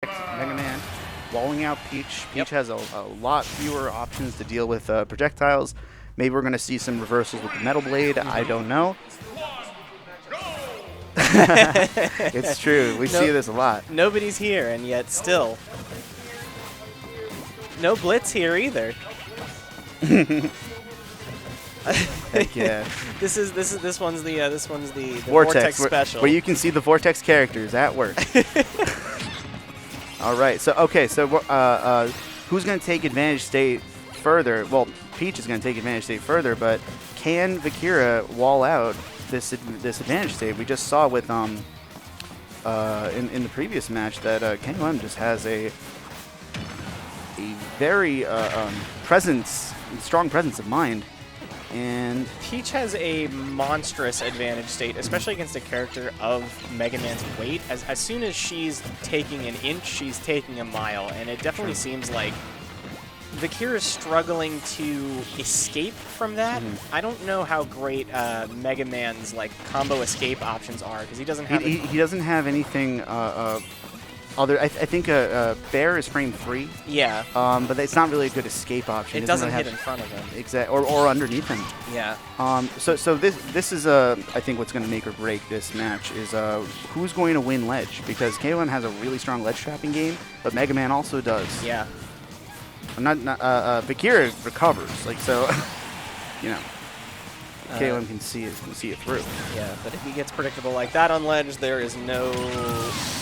Mega Man walling out Peach. Peach has a lot fewer options to deal with projectiles. Maybe we're going to see some reversals with the Metal Blade. I don't know. It's true. We see this a lot. Nobody's here, and yet still. No Blitz here either. Heck yeah. This one's the Vortex special. Where you can see the Vortex characters at work. All right. So who's going to take advantage state further? Well, Peach is going to take advantage state further, but can Vakira wall out this advantage state? We just saw with in the previous match that KOM just has a very strong presence of mind. And Peach has a monstrous advantage state, especially against a character of Mega Man's weight. As soon as she's taking an inch, she's taking a mile, and it definitely seems like Vakira is struggling to escape from that. I don't know how great Mega Man's combo escape options are, because he doesn't have. He doesn't have anything. I think Bear is frame 3. Yeah. But it's not really a good escape option. It doesn't hit in front of him. Exactly, or underneath him. Yeah. So this is I think what's going to make or break this match is who's going to win ledge, because KOM has a really strong ledge trapping game, but Mega Man also does. Yeah. Vakira recovers, so you know. KOM can see it through. Yeah, but if he gets predictable like that on ledge, there is no.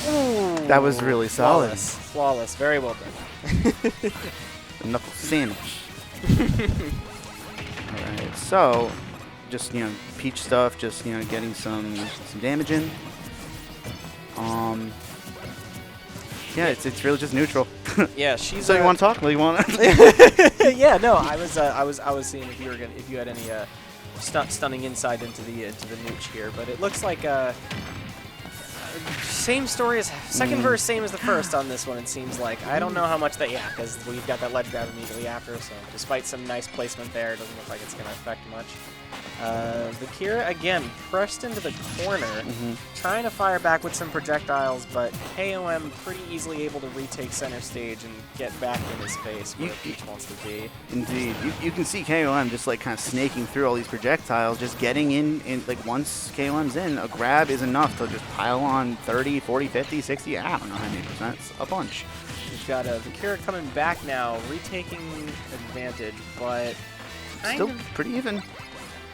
Ooh, that was really solid. Flawless. Very well done. A knuckle sandwich. All right, so just Peach stuff, just getting some damage in. Yeah, it's really just neutral. Yeah, she's. So you want to talk? Well, you want? Yeah, no, I was seeing if you had any. Stunning insight into the nooch here, but it looks like same story as second verse, same as the first on this one. It seems like I don't know how much that because we've got that ledge grab immediately after. So despite some nice placement there, it doesn't look like it's going to affect much. Vakira again pressed into the corner, trying to fire back with some projectiles, but KOM pretty easily able to retake center stage and get back in his face where Peach wants to be. Indeed, you can see KOM just kind of snaking through all these projectiles, just getting in once KOM's in, a grab is enough to just pile on 30, 40, 50, 60. I don't know how many percent. It's a bunch. We've got Vakira coming back now, retaking advantage, but still pretty even.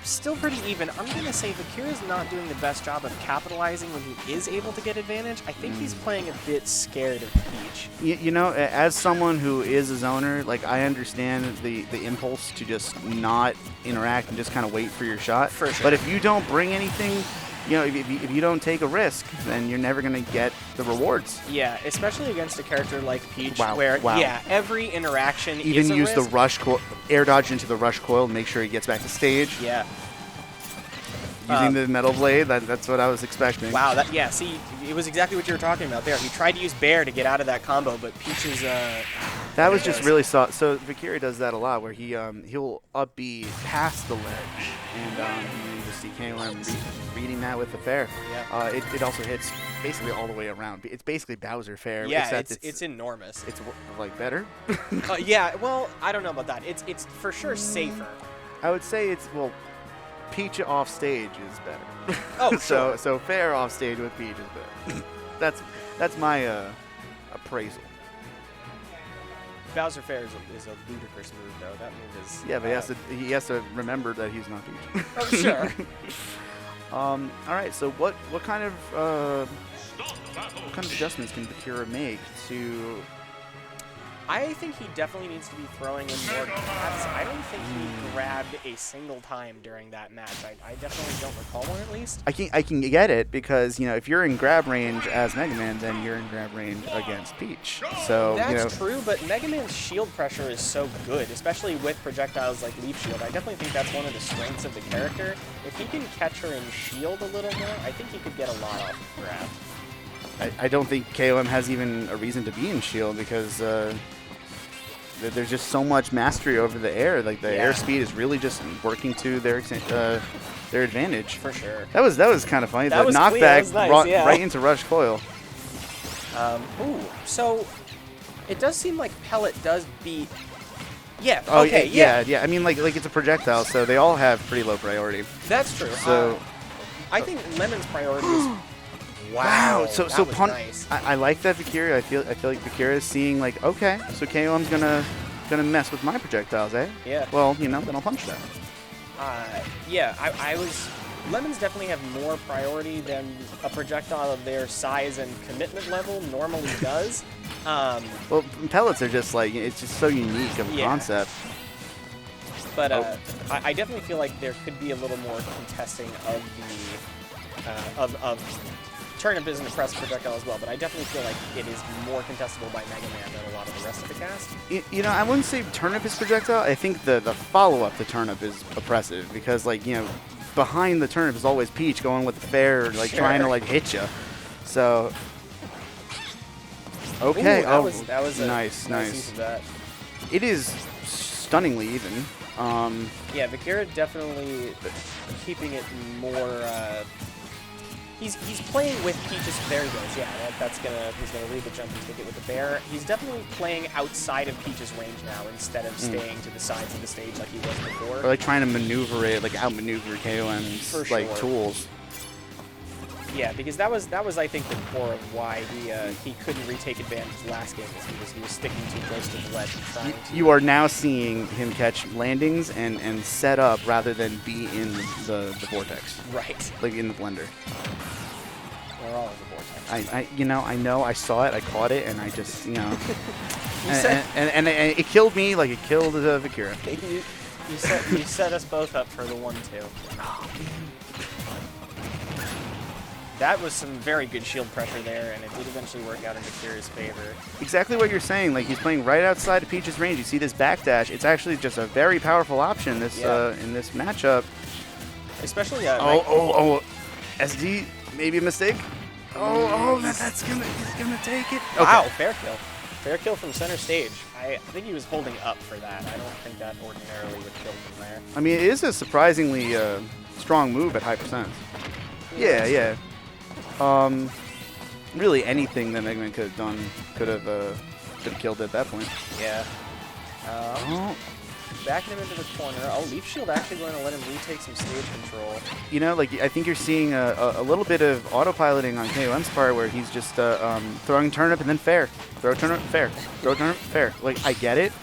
Still pretty even. I'm going to say Vakira's not doing the best job of capitalizing when he is able to get advantage. I think he's playing a bit scared of Peach. As someone who is a zoner, I understand the impulse to just not interact and just kind of wait for your shot. For sure. But if you don't bring anything, if you don't take a risk, then you're never going to get the rewards. Yeah, especially against a character like Peach, where every interaction even is a use risk. the rush air dodge into the rush coil to make sure he gets back to stage. Yeah. Using the Metal Blade, that's what I was expecting. Wow, see, it was exactly what you were talking about there. He tried to use Bear to get out of that combo, but Peach is that was just really solid. So Vakira does that a lot, where he'll up B past the ledge, and you just see KOM reading that with the fair. Yeah. It also hits basically all the way around. It's basically Bowser fair. Yeah, except it's enormous. It's better. Yeah, well, I don't know about that. It's for sure safer. I would say Peach off stage is better. Oh, sure. So fair off stage with Peach is better. That's my appraisal. Bowser Fair is a ludicrous move, though. That move is. Yeah, but he has to remember that he's not Peach. Oh, sure. All right. So what kind of adjustments can Vakira make to? I think he definitely needs to be throwing in more grabs. I don't think he grabbed a single time during that match. I definitely don't recall one, at least. I can get it, because if you're in grab range as Mega Man, then you're in grab range against Peach. So that's true, but Mega Man's shield pressure is so good, especially with projectiles like Leaf Shield. I definitely think that's one of the strengths of the character. If he can catch her in shield a little more, I think he could get a lot off the grab. I don't think KOM has even a reason to be in shield, because there's just so much mastery over the air. The airspeed is really just working to their advantage. For sure. That was kind of funny. That was knockback clean. That was nice, right into rush coil. Ooh, so it does seem like Pellet does beat. Yeah. Oh, okay. yeah. I mean, like it's a projectile, so they all have pretty low priority. That's true. So I think Lemon's priority is. Wow. So that was Pun. nice. I like that Vakira. I feel like Vakira is seeing like, okay, so KOM's gonna mess with my projectiles, eh? Yeah. Well, then I'll punch that. Yeah. I was. Lemons definitely have more priority than a projectile of their size and commitment level normally does. Well, pellets are just like, it's just so unique of a concept. But I definitely feel like there could be a little more contesting of the of Turnip is an impressive projectile as well, but I definitely feel like it is more contestable by Mega Man than a lot of the rest of the cast. I wouldn't say Turnip is projectile. I think the follow-up to Turnip is oppressive because, like, behind the Turnip is always Peach going with the fair, like, trying to, like, hit you. So, okay. Ooh, that was a nice. use of that. It is stunningly even. Yeah, Vakira definitely keeping it more. He's playing with Peach's. There he goes. Yeah, he's gonna read the jumping ticket with the bear. He's definitely playing outside of Peach's range now instead of staying to the sides of the stage like he was before. Or like trying to maneuver it, like outmaneuver KOM's like tools. Yeah, because that was I think the core of why he couldn't retake advantage last game because he was sticking too close to the ledge and trying to. You are now seeing him catch landings and set up rather than be in the vortex. Right. Like in the blender. We're all in the vortex. I know, I saw it, I caught it, and I just, and it killed me like it killed Vakira. You set us both up for the 1-2. That was some very good shield pressure there, and it did eventually work out in Vakira's favor. Exactly what you're saying. Like, he's playing right outside of Peach's range. You see this backdash. It's actually just a very powerful option in this matchup. Especially SD, maybe a mistake. He's gonna take it. Okay. Wow, fair kill. Fair kill from center stage. I think he was holding up for that. I don't think that ordinarily would kill from there. I mean, it is a surprisingly strong move at high percent. Yeah. Really anything that Mega Man could have done could have killed it at that point. Yeah. Backing him into the corner. Oh, Leaf Shield actually going to let him retake some stage control. I think you're seeing a little bit of autopiloting on KOM's part where he's just throwing turnip and then fair. Throw turnip, fair. Throw turnip, fair. Like, I get it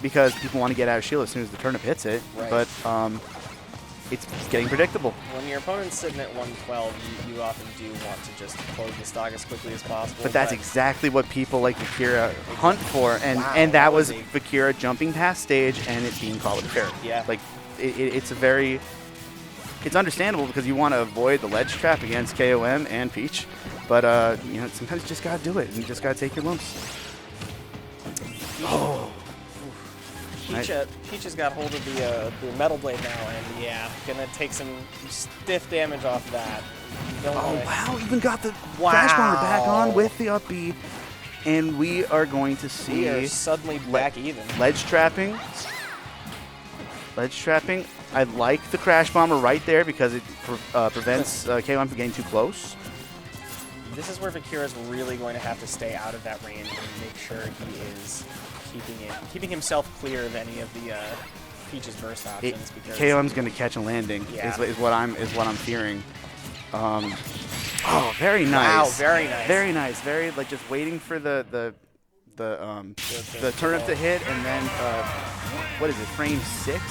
because people want to get out of shield as soon as the turnip hits it, but it's getting predictable. When your opponent's sitting at 112, you often do want to just close the stock as quickly as possible. But that's exactly what people like Vakira hunt for, and that was Vakira jumping past stage and it being caught with a fair. Yeah. Like, it's understandable because you want to avoid the ledge trap against KOM and Peach, but sometimes you just gotta do it and you just gotta take your lumps. Oh. Peach has got hold of the Metal Blade now, and gonna take some stiff damage off that. Wow, even got the Crash Bomber back on with the up B, and we are going to see... We are suddenly back even. Ledge trapping. I like the Crash Bomber right there because it prevents KOM from getting too close. This is where Vakira is really going to have to stay out of that range and make sure he is keeping himself clear of any of the Peach's burst options. Because KOM's going to catch a landing. Is what I'm fearing. Very nice. Wow, very nice. Very nice. Very like just waiting for the turnip to hit, and then what is it? Frame 6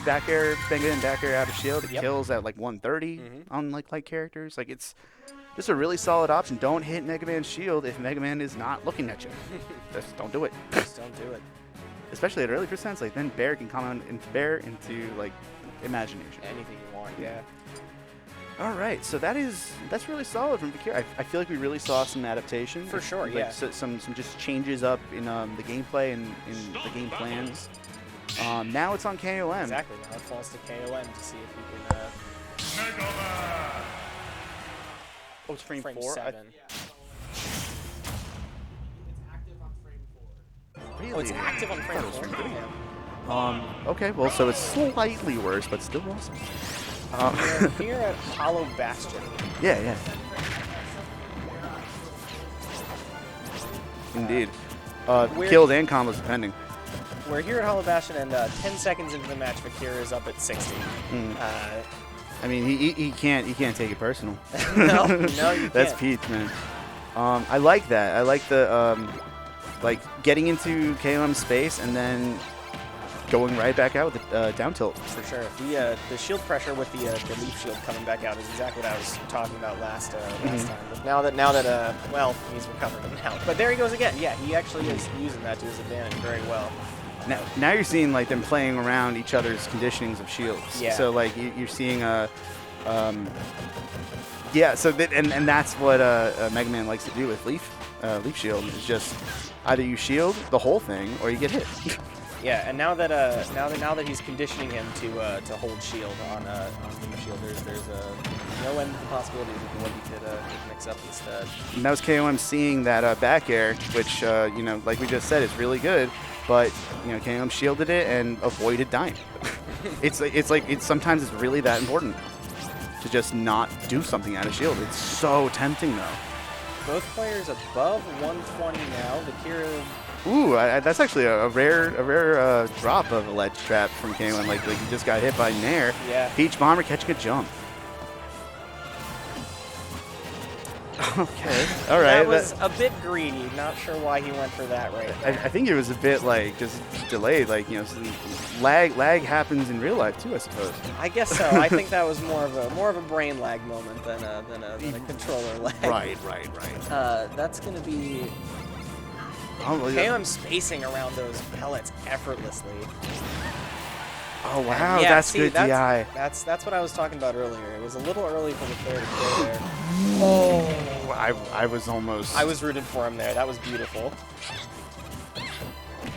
back air, bang it in back air out of shield. It kills at like 130 on like light characters. Like, it's just a really solid option. Don't hit Mega Man's shield if Mega Man is not looking at you. Just don't do it. Just don't do it. Especially at early percents, like then Bear can come into like imagination. Anything you want, yeah. All right, so that's really solid from Vakira. I feel like we really saw some adaptation. For sure, like, yeah. Some just changes up in the gameplay and in the game plans. Now it's on KOM. Exactly. Now it falls to KOM to see if he can. Oh, it's frame 4? 7. Really? Oh, it's active on frame 4? Okay, well, so it's slightly worse, but still awesome. We're here at Hollow Bastion. Yeah. Indeed. We're- Killed and combos depending. We're here at Hollow Bastion, and 10 seconds into the match, Vakira is up at 60. I mean, he can't take it personal. No, you That's can't. Peach, man. I like that. I like the like getting into KOM space and then going right back out with the down tilt. For sure. The shield pressure with the leaf shield coming back out is exactly what I was talking about last time. But now that well, he's recovered him now. But there he goes again. Yeah, he actually is using that to his advantage very well. Now you're seeing like them playing around each other's conditionings of shields. Yeah. So like you're seeing yeah. So and that's what Mega Man likes to do with Leaf Shield is just either you shield the whole thing or you get hit. Yeah, and now that he's conditioning him to hold shield on Leaf Shield, there's no end to the possibilities of what he could mix up instead. And that was KOM seeing that back air, which you know, like we just said, is really good. But you know, KOM shielded it and avoided dying. it's sometimes it's really that important to just not do something out of shield. It's so tempting though. Both players above 120 now. Vakira. Ooh, that's actually a rare drop of a ledge trap from KOM. Like he just got hit by Nair. Yeah. Peach Bomber catching a jump. Okay. All right. That was a bit greedy. Not sure why he went for that right there. I think it was a bit like just delayed. Like, you know, lag happens in real life too, I suppose. I guess so. I think that was more of a brain lag moment than a controller lag. Right. That's gonna be Oh, yeah. KOM spacing around those pellets effortlessly. Oh wow, Yeah, that's see, good DI. That's what I was talking about earlier. It was a little early for the player to kill there. Oh, I was almost. I was rooted for him there. That was beautiful.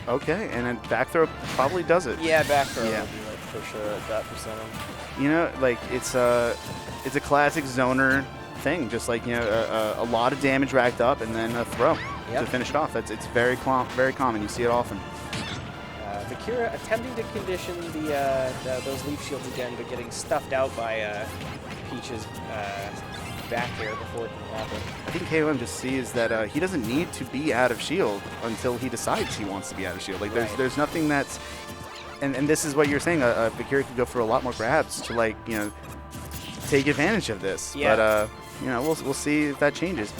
Okay, and then back throw probably does it. Yeah, back throw Yeah. would be like for sure at that percentage. You know, like it's a classic zoner thing. Just like, you know, a lot of damage racked up and then a throw Yep. to finish it off. It's very common. You see it often. Vakira attempting to condition those leaf shields again, but getting stuffed out by Peach's back air before it can happen. I think KOM just sees that he doesn't need to be out of shield until he decides he wants to be out of shield. Like there's nothing that's, and this is what you're saying. Vakira could go for a lot more grabs to, like, you know, take advantage of this. Yeah. But you know, we'll see if that changes.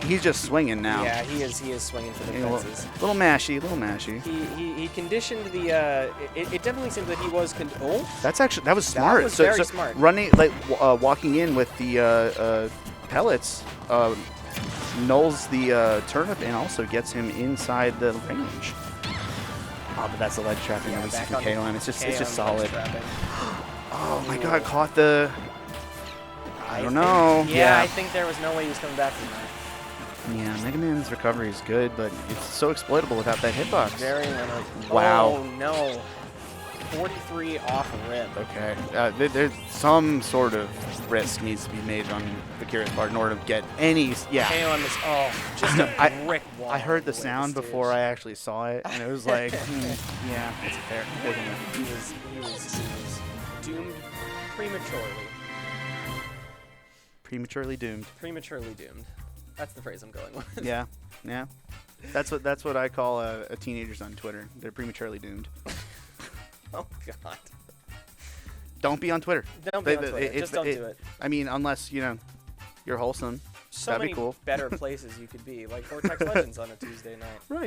He's just swinging now. Yeah, he is swinging for the You know, fences. little mashy. He conditioned the. It definitely seems that he was. That was smart. was very smart. Running, like walking in with the pellets, nulls the turnip and also gets him inside the range. Oh, but that's a ledge trapping that we see from KOM. It's just solid. Oh my God, caught the. I don't know. Yeah, I think there was no way he was coming back from that. Yeah, Mega Man's recovery is good, but it's so exploitable without that hitbox. Very limited. Wow. Oh no. 43 off rip. Okay. There's some sort of risk needs to be made on Vakira's part in order to get any. Yeah. KOM is just a brick wall. I heard the sound before I actually saw it, and it was like, yeah, it's fair. He was doomed prematurely. Prematurely doomed. Prematurely doomed. That's the phrase I'm going with. Yeah. That's what I call a teenagers on Twitter. They're prematurely doomed. Oh God. Don't be on Twitter. Don't be on Twitter. Just don't do it. I mean, unless, you know, you're wholesome. So That'd many be cool. better places you could be, like Vortex Legends on a Tuesday night. Right.